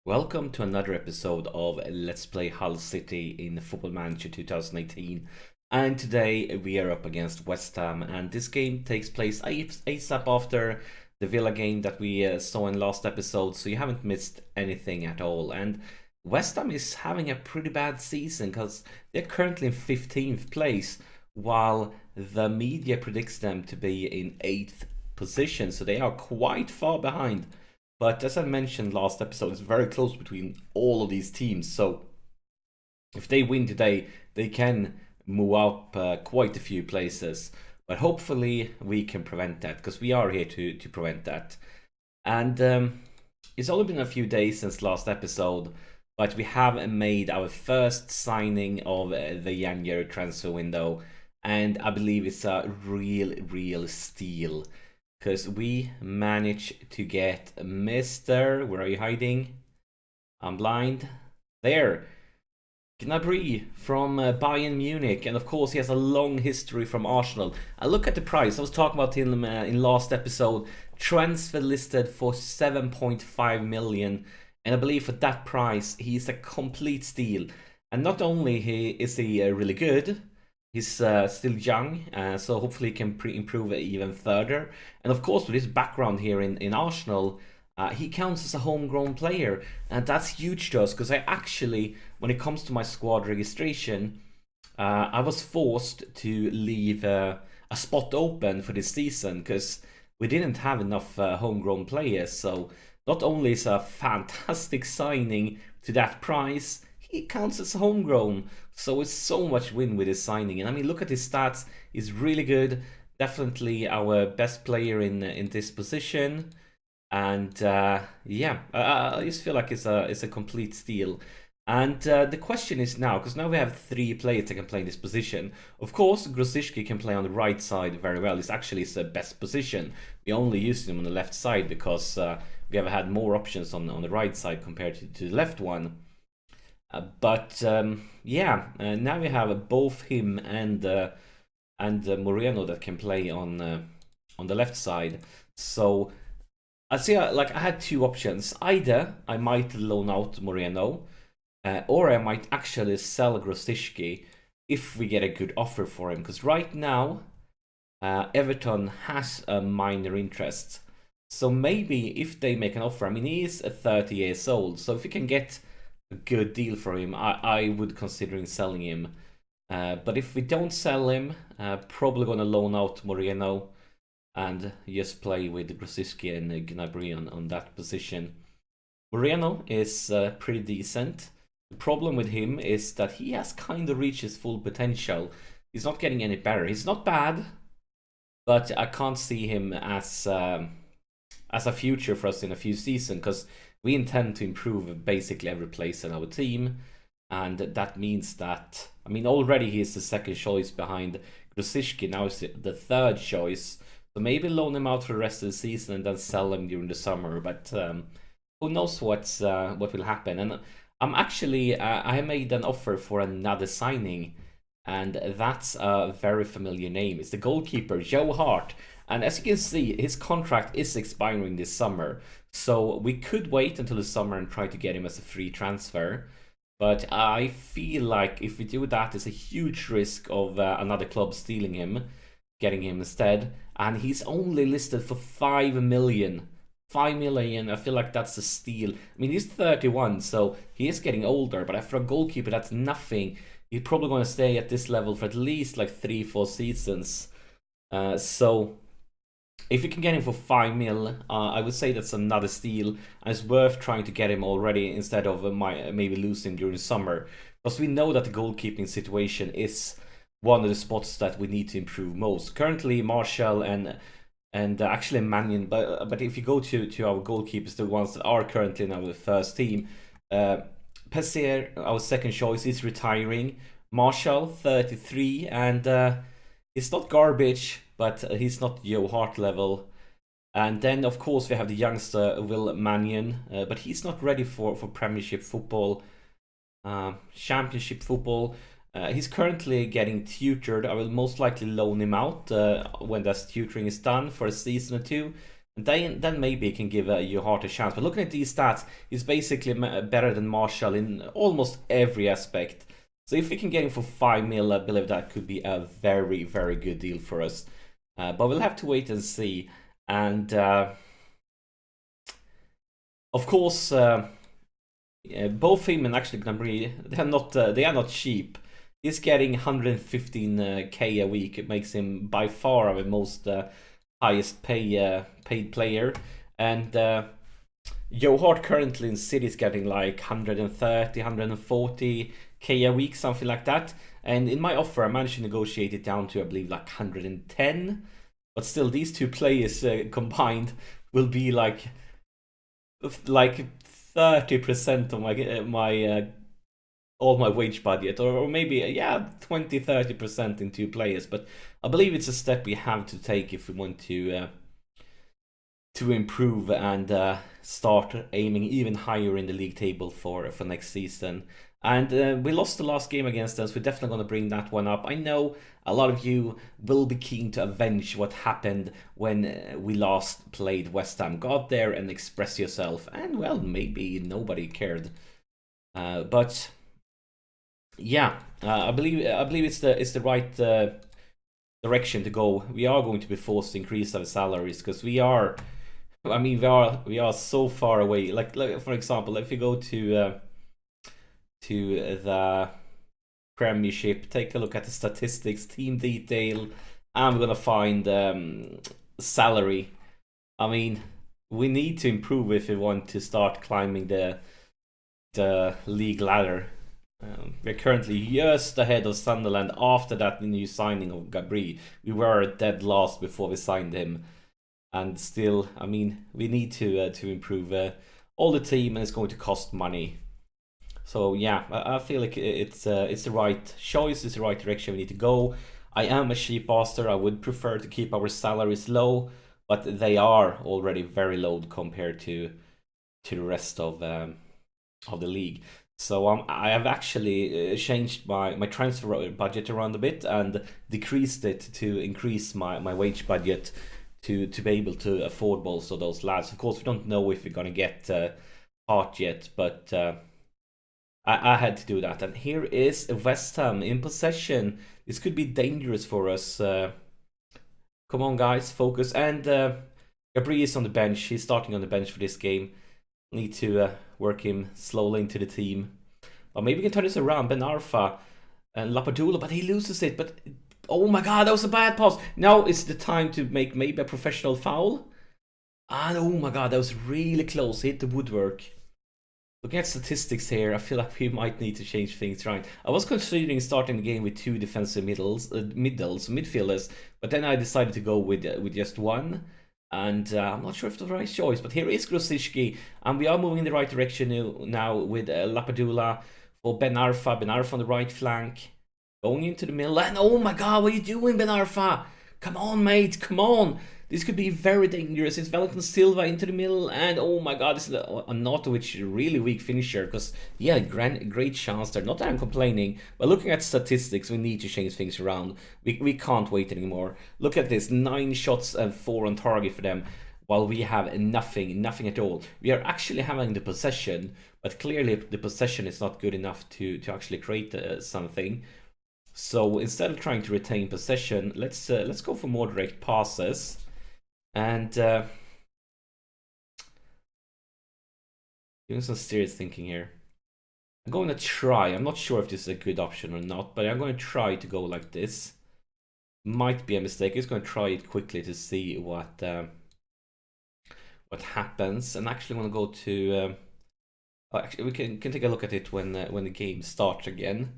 Welcome to another episode of Let's Play Hull City in Football Manager 2018. And today we are up against West Ham, and this game takes place ASAP after the Villa game that we saw in last episode, so you haven't missed anything at all. And West Ham is having a pretty bad season because they're currently in 15th place, while the media predicts them to be in 8th position, so they are quite far behind. But as I mentioned last episode, it's very close between all of these teams. So if they win today, they can move up quite a few places. But hopefully we can prevent that, because we are here to prevent that. And it's only been a few days since last episode, but we have made our first signing of the January transfer window. And I believe it's a real steal. Because we managed to get Mr. Where are you hiding? I'm blind. There. Gnabry from Bayern Munich. And of course he has a long history from Arsenal. I look at the price. I was talking about him in last episode. Transfer listed for 7.5 million. And I believe for that price he's a complete steal. And not only is he really good, he's still young, so hopefully he can improve it even further. And of course, with his background here in Arsenal, he counts as a homegrown player. And that's huge to us, because I actually, when it comes to my squad registration, I was forced to leave a spot open for this season, because we didn't have enough homegrown players. So not only is a fantastic signing to that price, he counts as homegrown, so it's so much win with his signing. And I mean, look at his stats; he's really good. Definitely our best player in this position. And yeah, I just feel like it's a complete steal. And the question is now, because now we have 3 players that can play in this position. Of course, Grosicki can play on the right side very well. It's actually his best position. We only used him on the left side because we have had more options on the right side compared to the left one. But yeah, now we have both him and Moreno that can play on the left side. So I see, like, I had 2 options. Either I might loan out Moreno, or I might actually sell Grosicki if we get a good offer for him. Because right now, Everton has a minor interest. So maybe if they make an offer, I mean, he is 30 years old, so if we can get a good deal for him, I would considering selling him. But if we don't sell him, probably gonna loan out Moreno and just play with Grosicki and Gnabry on that position. Moreno is pretty decent. The problem with him is that he has kind of reached his full potential. He's not getting any better. He's not bad, but I can't see him as a future for us in a few seasons, because we intend to improve basically every place in our team. And that means that, I mean, already he is the 2nd choice behind Grosicki. Now is the 3rd choice. So maybe loan him out for the rest of the season and then sell him during the summer. But who knows what will happen. And I'm actually, I made an offer for another signing. And that's a very familiar name. It's the goalkeeper, Joe Hart. And as you can see, his contract is expiring this summer. So we could wait until the summer and try to get him as a free transfer. But I feel like if we do that, there's a huge risk of another club stealing him, getting him instead. And he's only listed for 5 million. 5 million, I feel like that's a steal. I mean, he's 31, so he is getting older. But for a goalkeeper, that's nothing. He's probably going to stay at this level for at least like 3-4 seasons. So if you can get him for 5 mil, I would say that's another steal, and it's worth trying to get him already instead of maybe lose him during summer, because we know that the goalkeeping situation is one of the spots that we need to improve most. Currently, Martial and actually Mannion, but if you go to our goalkeepers, the ones that are currently in our first team, Pessier, our 2nd choice, is retiring. Martial, 33, and it's not garbage, but he's not Joe Hart level. And then, of course, we have the youngster Will Mannion, but he's not ready for Premiership football, Championship football. He's currently getting tutored. I will most likely loan him out when that tutoring is done for a season or 2. then maybe it can give your heart a chance. But looking at these stats, he's basically better than Marshall in almost every aspect. So if we can get him for 5 mil, I believe that could be a very, very good deal for us. But we'll have to wait and see. And of course, both him and actually Gnabry, they are not cheap. He's getting 115k a week. It makes him by far our most highest paid player. And Joe Hart currently in City is getting like 130, 140k a week, something like that. And in my offer, I managed to negotiate it down to, I believe, like 110. But still, these two players combined will be like 30% of my all my wage budget, or maybe 20-30% in two players. But I believe it's a step we have to take if we want to improve and start aiming even higher in the league table for next season. And we lost the last game against us. We're definitely going to bring that one up. I know a lot of you will be keen to avenge what happened when we last played West Ham. Go out there and express yourself. And, well, maybe nobody cared. But, yeah, I believe it's the right direction to go. We are going to be forced to increase our salaries because we are so far away. Like for example, if you go to the Premiership, take a look at the statistics, team detail, and we're gonna find salary. I mean, we need to improve if we want to start climbing the league ladder. We're currently just ahead of Sunderland after that new signing of Gabri. We were dead last before we signed him, and still, I mean, we need to improve all the team, and it's going to cost money. So yeah, I feel like it's the right choice, it's the right direction we need to go. I am a cheap bastard. I would prefer to keep our salaries low, but they are already very low compared to the rest of the league. So I have actually changed my transfer budget around a bit and decreased it to increase my wage budget to be able to afford both of those lads. Of course, we don't know if we're gonna get Hart yet, but I had to do that. And here is West Ham in possession. This could be dangerous for us. Come on, guys, focus. And Gabri is on the bench. He's starting on the bench for this game. Need to work him slowly into the team. Or maybe we can turn this around. Ben Arfa and Lapadula, but he loses it. But oh my god, that was a bad pass. Now is the time to make maybe a professional foul. And oh my god, that was really close. Hit the woodwork. Looking at statistics here, I feel like we might need to change things around. I was considering starting the game with two defensive midfielders, but then I decided to go with just one. And I'm not sure if it's the right choice, but here is Grosicki, and we are moving in the right direction now with Lapadula for Ben Arfa. Ben Arfa on the right flank, going into the middle, and oh my god, what are you doing, Ben Arfa? Come on, mate, come on. This could be very dangerous. It's Valentin Silva into the middle, and oh my god, this is a Arnautovic really weak finisher, because yeah, great chance there. Not that I'm complaining, but looking at statistics, we need to change things around. We can't wait anymore. Look at this, 9 shots and 4 on target for them, while we have nothing at all. We are actually having the possession, but clearly the possession is not good enough to actually create something. So instead of trying to retain possession, let's go for more direct passes. And doing some serious thinking here. I'm going to try. I'm not sure if this is a good option or not, but I'm going to try to go like this. Might be a mistake. I'm just going to try it quickly to see what happens. And actually, I'm going to go to. Actually, we can take a look at it when the game starts again.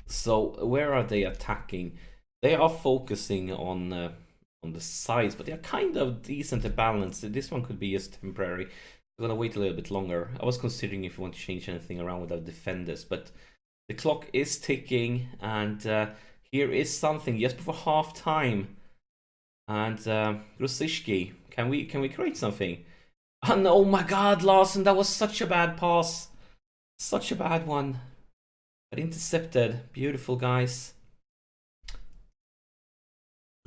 So where are they attacking? They are focusing on the sides, but they're kind of decently balanced. This one could be just temporary. I'm gonna wait a little bit longer. I was considering if we want to change anything around with our defenders, but the clock is ticking, and here is something just before half time. And Grosicki, can we create something? And oh my god, Larson, that was such a bad pass. Such a bad one. But intercepted. Beautiful, guys.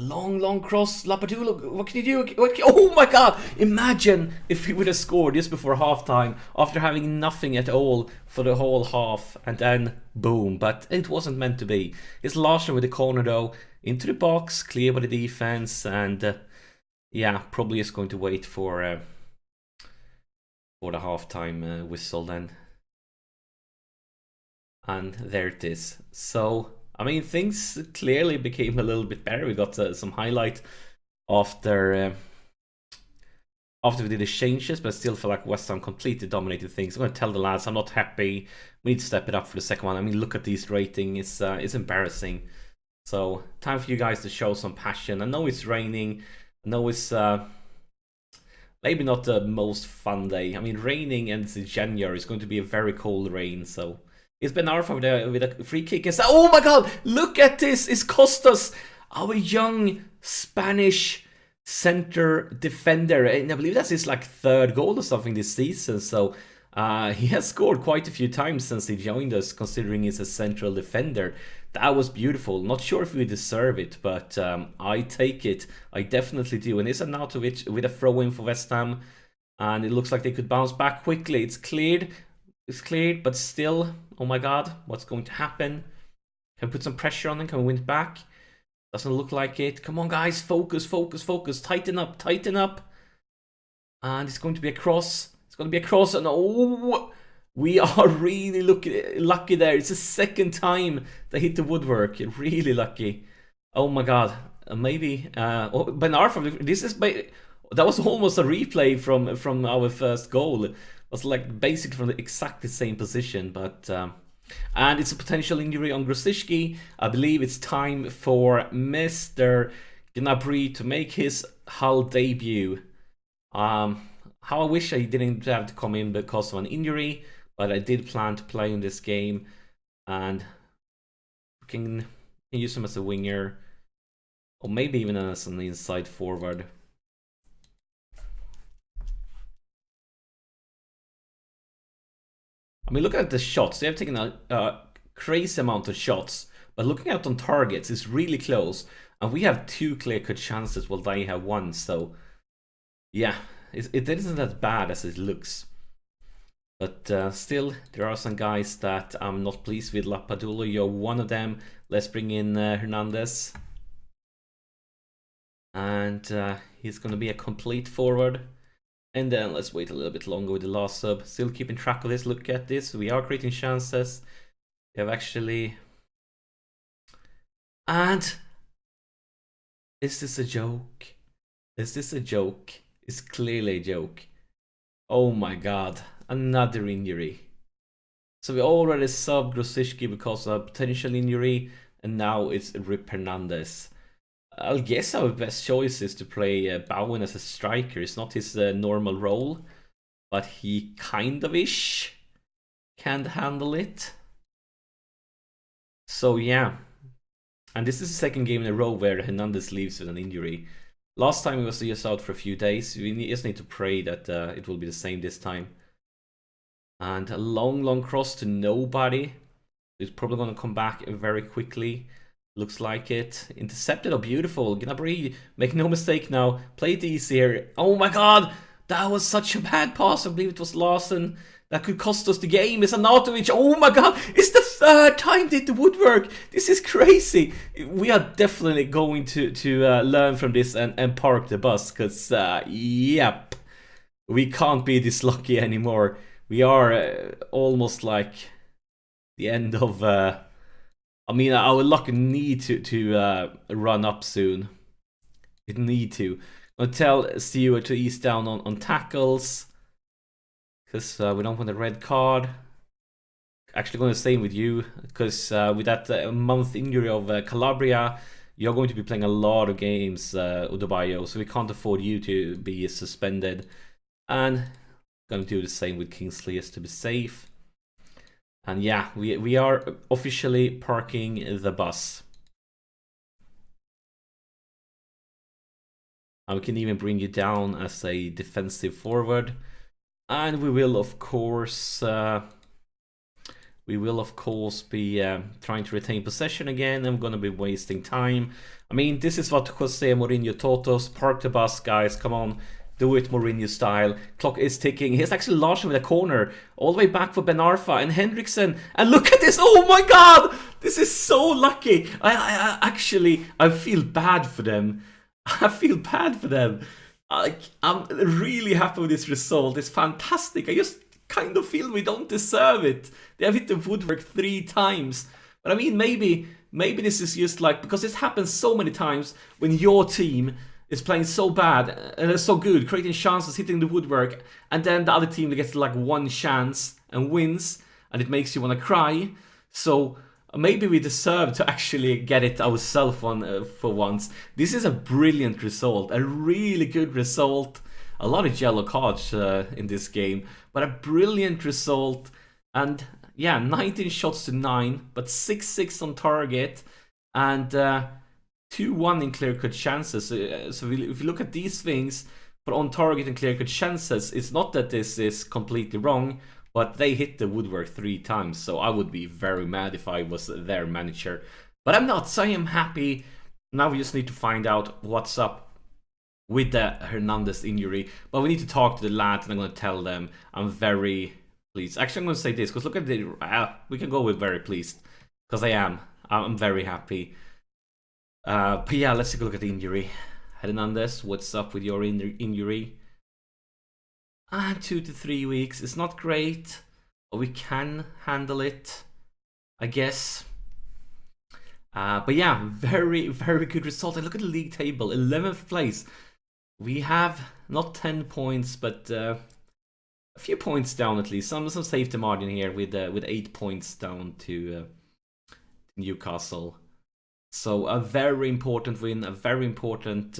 Long cross. Lapadula, what can you do? Oh my god! Imagine if he would have scored just before halftime after having nothing at all for the whole half, and then boom. But it wasn't meant to be. It's Larsen with the corner though, into the box, clear by the defense, and yeah, probably is going to wait for the halftime whistle then. And there it is. So, I mean, things clearly became a little bit better. We got some highlight after we did the changes, but I still feel like West Ham completely dominated things. I'm going to tell the lads I'm not happy. We need to step it up for the second one. I mean, look at these ratings. It's embarrassing. So, time for you guys to show some passion. I know it's raining. I know it's maybe not the most fun day. I mean, raining and it's January. It's going to be a very cold rain, so... It's Ben Arfa with a free kick. Oh my god, look at this. It's Costas, our young Spanish center defender. And I believe that's his like third goal or something this season. So he has scored quite a few times since he joined us, considering he's a central defender. That was beautiful. Not sure if we deserve it, but I take it. I definitely do. And it's Arnautovic with a throw-in for West Ham. And it looks like they could bounce back quickly. It's cleared. It's cleared, but still, oh my god, what's going to happen? Can we put some pressure on them? Can we win it back? Doesn't look like it. Come on, guys, focus. Tighten up. And it's going to be a cross. It's going to be a cross, and oh, we are really lucky there. It's the second time they hit the woodwork. Really lucky. Oh my god. Maybe. Ben Arfa, this is... That was almost a replay from our first goal. It was like basically from the exactly same position, but and it's a potential injury on Grosicki. I believe it's time for Mr. Gnabry to make his Hull debut. How I wish I didn't have to come in because of an injury, but I did plan to play in this game, and we can use him as a winger, or maybe even as an inside forward. I mean, look at the shots. They have taken a crazy amount of shots, but looking out on targets is really close. And we have 2 clear-cut chances while they have 1. So, yeah, it isn't as bad as it looks. But still, there are some guys that I'm not pleased with. Lapadula, you're one of them. Let's bring in Hernandez. And he's going to be a complete forward. And then let's wait a little bit longer with the last sub. Still keeping track of this. Look at this. We are creating chances. We have actually... And... Is this a joke? Is this a joke? It's clearly a joke. Oh my god. Another injury. So we already subbed Grosicki because of a potential injury. And now it's Rip Hernandez. I'll guess our best choice is to play Bowen as a striker. It's not his normal role, but he kind of ish can handle it. So yeah, and this is the second game in a row where Hernandez leaves with an injury. Last time he was just out for a few days. We just need to pray that it will be the same this time. And a long cross to nobody. It's probably going to come back very quickly. Looks like it. Intercepted. Oh, beautiful. Gnabry, make no mistake now. Play it easy here. Oh my god! That was such a bad pass. I believe it was Larsen. That could cost us the game. It's Arnautovic. Oh my god! It's the third time they did the woodwork. This is crazy. We are definitely going to learn from this and park the bus. Because, yep. We can't be this lucky anymore. We are almost like the end of... I mean, our luck need to run up soon. It need to. I'll tell Stewart to ease down on tackles. Because we don't want a red card. Actually going to stay with you. Because with that month injury of Calabria, you're going to be playing a lot of games, Udobayo. So we can't afford you to be suspended. And going to do the same with Kingsley just to be safe. And yeah, we are officially parking the bus. And we can even bring you down as a defensive forward. And we will of course be trying to retain possession again. I'm going to be wasting time. I mean, this is what Jose Mourinho taught us. Park the bus, guys. Come on. Do it Mourinho style. Clock is ticking. Here's actually Larsson with a corner. All the way back for Ben Arfa and Henriksen. And look at this. Oh my god. This is so lucky. I feel bad for them. I feel bad for them. I'm really happy with this result. It's fantastic. I just kind of feel we don't deserve it. They have hit the woodwork 3 times. But I mean, maybe this is just like, because it happens so many times when your team is playing so bad and they're so good, creating chances, hitting the woodwork, and then the other team gets like 1 chance and wins, and it makes you want to cry. So maybe we deserve to actually get it ourselves for once. This is a brilliant result, a really good result. A lot of yellow cards in this game, but a brilliant result. And yeah, 19 shots to 9, but 6-6 on target, and 2-1 in clear-cut chances. So if you look at these things, for on target and clear-cut chances, it's not that this is completely wrong, but they hit the woodwork 3 times, so I would be very mad if I was their manager. But I'm not, so I am happy. Now we just need to find out what's up with the Hernandez injury. But we need to talk to the lads, and I'm going to tell them I'm very pleased. Actually, I'm going to say this, because look at the... we can go with very pleased, because I am. I'm very happy. But yeah, let's take a look at the injury. Hernandez, what's up with your injury? 2 to 3 weeks. It's not great, but we can handle it, I guess. But yeah, very, very good result. And look at the league table, 11th place. We have not 10 points, but a few points down at least. Some safety margin here with 8 points down to Newcastle. So a very important win, a very important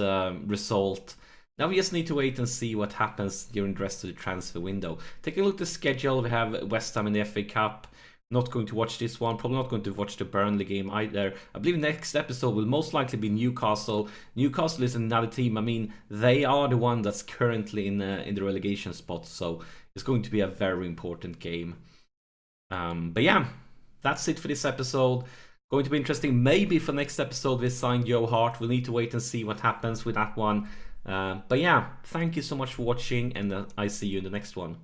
result. Now we just need to wait and see what happens during the rest of the transfer window. Taking a look at the schedule, we have West Ham in the FA Cup. Not going to watch this one, probably not going to watch the Burnley game either. I believe next episode will most likely be Newcastle. Newcastle is another team. I mean, they are the one that's currently in the relegation spot, so it's going to be a very important game. But yeah, that's it for this episode. Going to be interesting. Maybe for next episode we sign Joe Hart. We'll need to wait and see what happens with that one. But yeah, thank you so much for watching, and I see you in the next one.